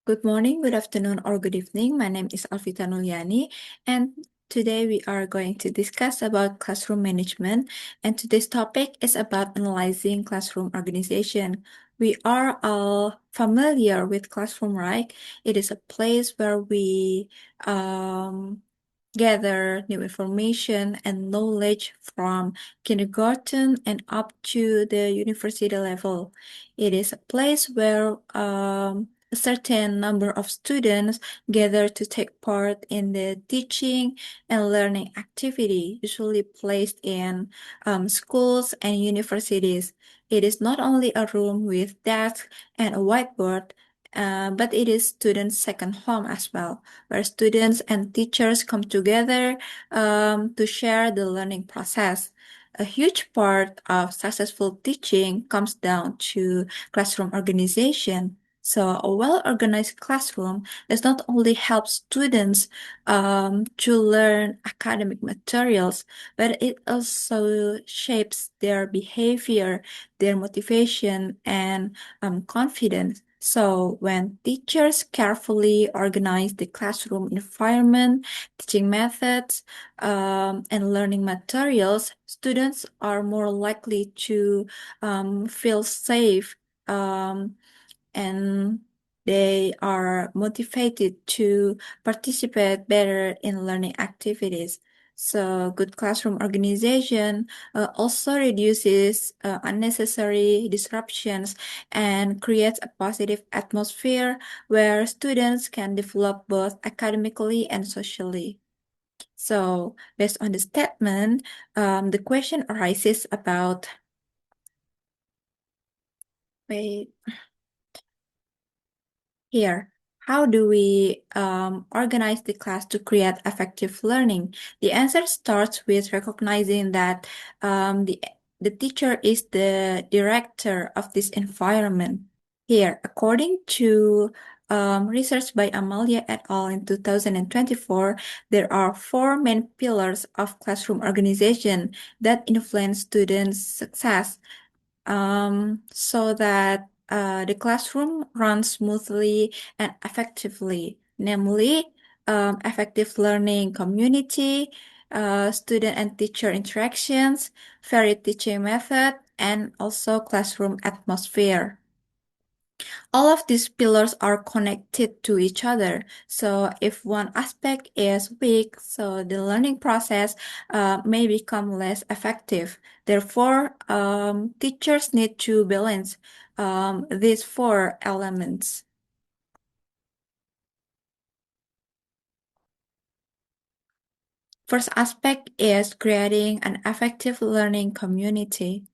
Good morning, good afternoon, or good evening. My name is Alvita Nuliani, and today we are going to discuss about classroom management. And today's topic is about analyzing classroom organization. We are all familiar with classroom, right? It is a place where we gather new information and knowledge from kindergarten and up to the university level. It is a place where a certain number of students gather to take part in the teaching and learning activity, usually placed in schools and universities. It is not only a room with desks and a whiteboard, but it is students' second home as well, where students and teachers come together to share the learning process. A huge part of successful teaching comes down to classroom organization. So, a well organized classroom does not only help students to learn academic materials, but it also shapes their behavior, their motivation, and confidence. So, when teachers carefully organize the classroom environment, teaching methods, and learning materials, students are more likely to feel safe um, and they are motivated to participate better in learning activities. So, good classroom organization also reduces unnecessary disruptions and creates a positive atmosphere where students can develop both academically and socially. So, based on the statement, the question arises about wait, here. How do we organize the class to create effective learning? The answer starts with recognizing that the teacher is the director of this environment. Here, according to research by Amalia et al. In 2024, there are four main pillars of classroom organization that influence students' success so that the classroom runs smoothly and effectively, namely effective learning community, student and teacher interactions, varied teaching method, and also classroom atmosphere. All of these pillars are connected to each other. So if one aspect is weak, so the learning process may become less effective. Therefore, teachers need to balance these four elements. First aspect is creating an effective learning community.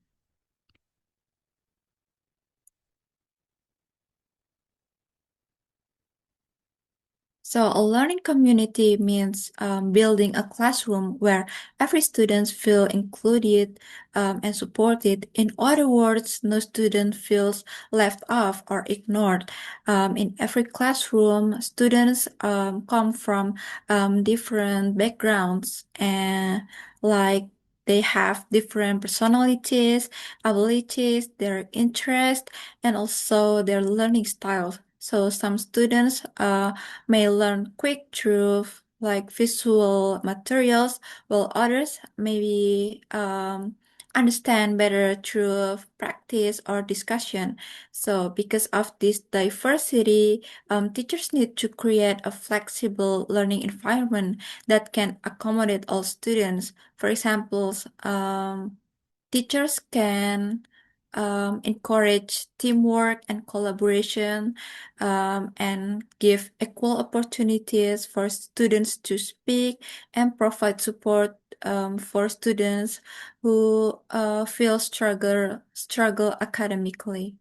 So a learning community means building a classroom where every student feel included and supported. In other words, no student feels left off or ignored. In every classroom, students come from different backgrounds and like they have different personalities, abilities, their interests, and also their learning styles. So some students may learn quick through like visual materials, while others maybe understand better through practice or discussion. So, because of this diversity, teachers need to create a flexible learning environment that can accommodate all students. For example, teachers can encourage teamwork and collaboration and give equal opportunities for students to speak and provide support for students who feel struggle academically.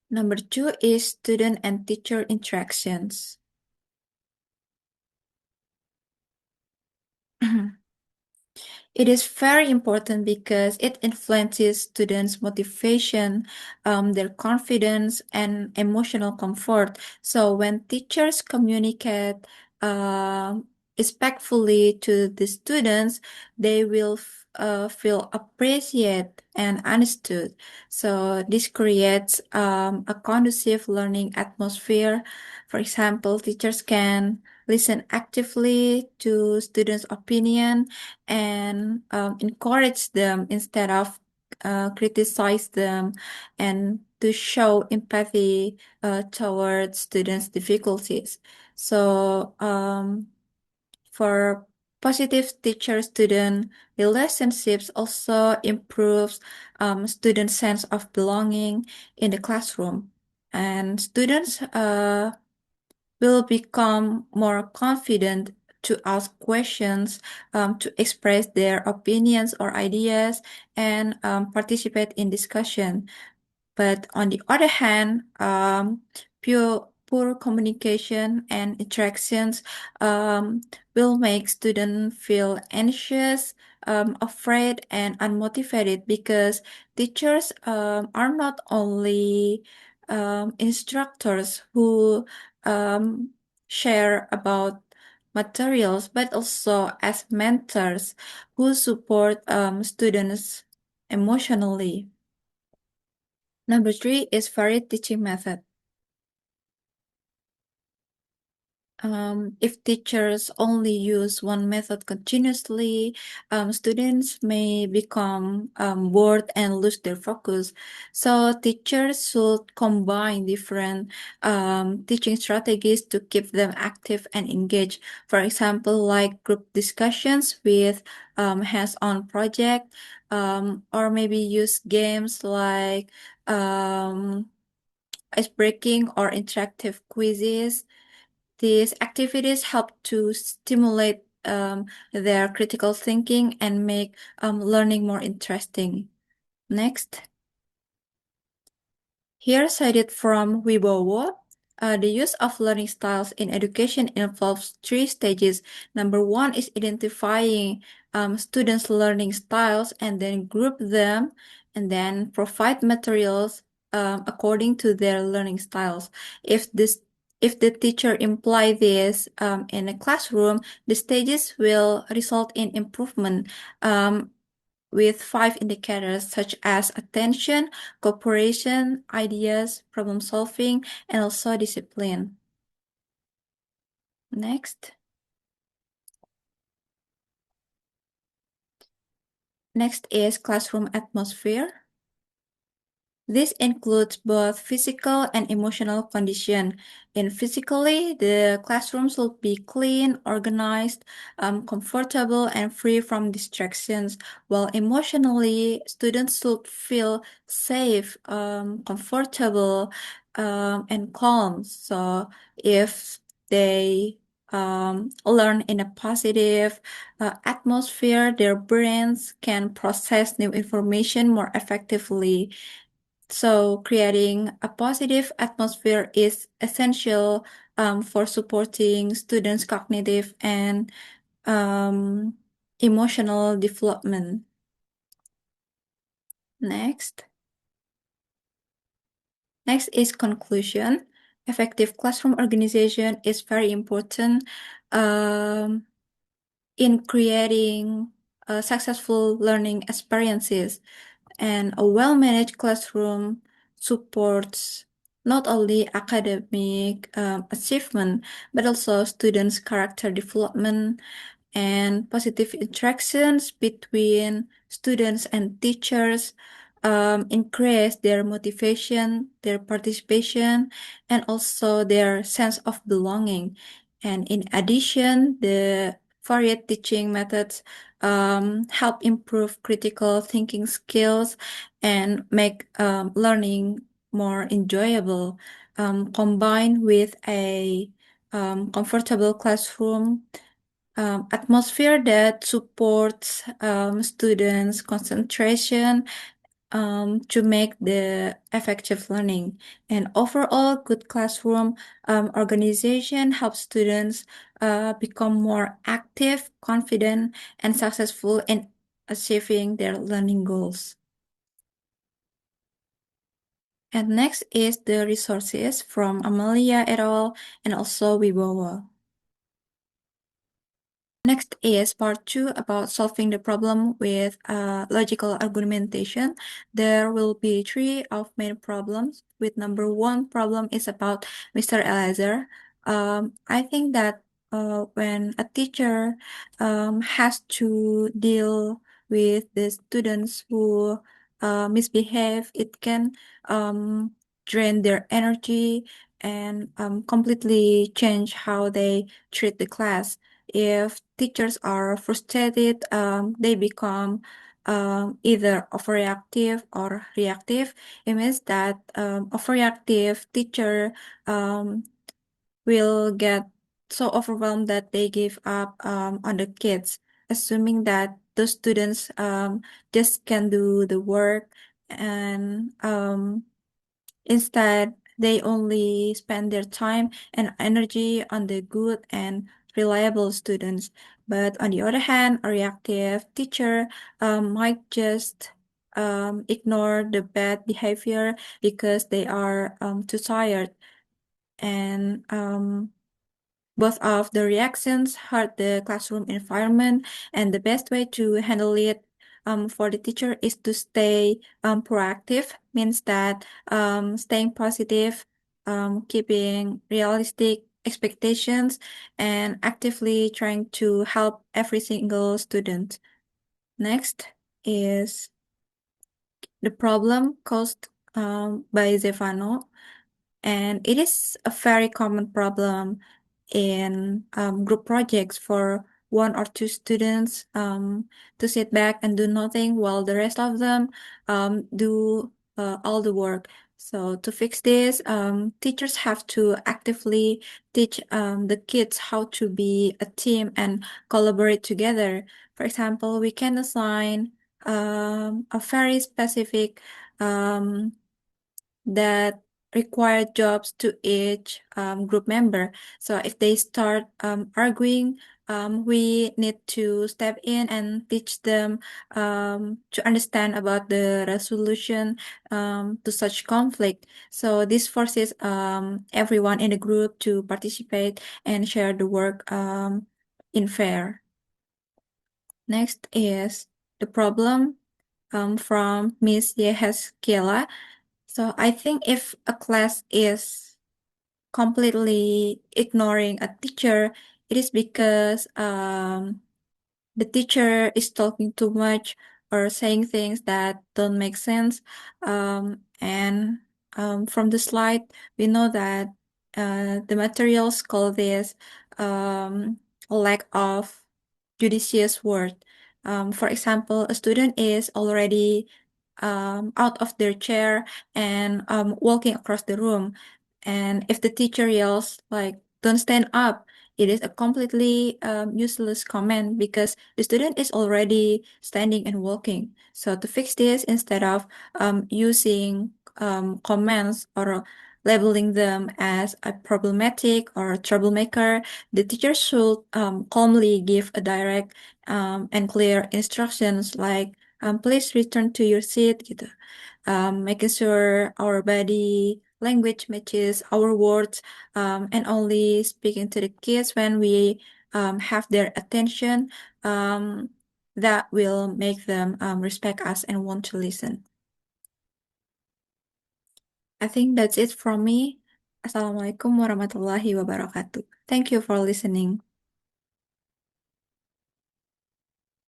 Number two is student and teacher interactions. It is very important because it influences students' motivation, their confidence, and emotional comfort. So when teachers communicate respectfully to the students, they will feel appreciated and understood. So this creates a conducive learning atmosphere. For example, teachers can listen actively to students' opinion and encourage them instead of criticize them, and to show empathy towards students' difficulties. So for positive teacher-student relationships also improves student sense of belonging in the classroom, and students will become more confident to ask questions, to express their opinions or ideas, and participate in discussion. But on the other hand, poor communication and interactions um, will make students feel anxious, afraid, and unmotivated, because teachers are not only instructors who um, share about materials, but also as mentors who support students emotionally. Number three is varied teaching method. If teachers only use one method continuously, students may become bored and lose their focus. So teachers should combine different teaching strategies to keep them active and engaged. For example, like group discussions with hands-on project, or maybe use games like icebreaking or interactive quizzes. These activities help to stimulate their critical thinking and make learning more interesting. Next. Here cited from Wibowo, the use of learning styles in education involves three stages. Number one is identifying students' learning styles and then group them and then provide materials according to their learning styles. If the teacher imply this in a classroom, the stages will result in improvement. With five indicators such as attention, cooperation, ideas, problem solving, and also discipline. Next. Next is classroom atmosphere. This includes both physical and emotional condition. In physically, the classrooms will be clean, organized, comfortable, and free from distractions. While emotionally, students should feel safe, comfortable, and calm. So if they learn in a positive atmosphere, their brains can process new information more effectively. So creating a positive atmosphere is essential for supporting students' cognitive and um, emotional development. Next. Next is conclusion. Effective classroom organization is very important um, in creating successful learning experiences. And a well-managed classroom supports not only academic achievement, but also students' character development and positive interactions between students and teachers, increase their motivation, their participation, and also their sense of belonging. And in addition, the varied teaching methods help improve critical thinking skills and make learning more enjoyable. Combined with a comfortable classroom atmosphere that supports students' concentration to make the effective learning. And overall, good classroom organization helps students become more active, confident, and successful in achieving their learning goals. And next is the resources from Amalia et al. And also Wibowo. Next is part two about solving the problem with logical argumentation. There will be three of main problems. With number one problem is about Mr. Elazar. I think that when a teacher has to deal with the students who misbehave, it can drain their energy and completely change how they treat the class. If teachers are frustrated, they become either overreactive or reactive. It means that overreactive teacher um, will get so overwhelmed that they give up on the kids, assuming that those students just can do the work and instead, they only spend their time and energy on the good and reliable students. But on the other hand, a reactive teacher might just ignore the bad behavior because they are too tired. And both of the reactions hurt the classroom environment, and the best way to handle it for the teacher is to stay proactive, means that staying positive, keeping realistic expectations, and actively trying to help every single student. Next is the problem caused by Zefano, and it is a very common problem in group projects for one or two students to sit back and do nothing while the rest of them do all the work. So to fix this, teachers have to actively teach the kids how to be a team and collaborate together. For example, we can assign a very specific um, that require jobs to each group member. So if they start arguing, we need to step in and teach them to understand about the resolution to such conflict. So this forces everyone in the group to participate and share the work in fair. Next is the problem from Miss Yeheskela. So I think if a class is completely ignoring a teacher, it is because the teacher is talking too much or saying things that don't make sense. And from the slide, we know that the materials call this lack of judicious word. For example, a student is already out of their chair and walking across the room. And if the teacher yells like, don't stand up, it is a completely useless comment because the student is already standing and walking. So to fix this, instead of using comments or labeling them as a problematic or a troublemaker, the teacher should calmly give a direct and clear instructions like, please return to your seat, gitu. Making sure our body language matches our words, and only speaking to the kids when we have their attention, that will make them respect us and want to listen. I think that's it from me. Assalamualaikum warahmatullahi wabarakatuh. Thank you for listening.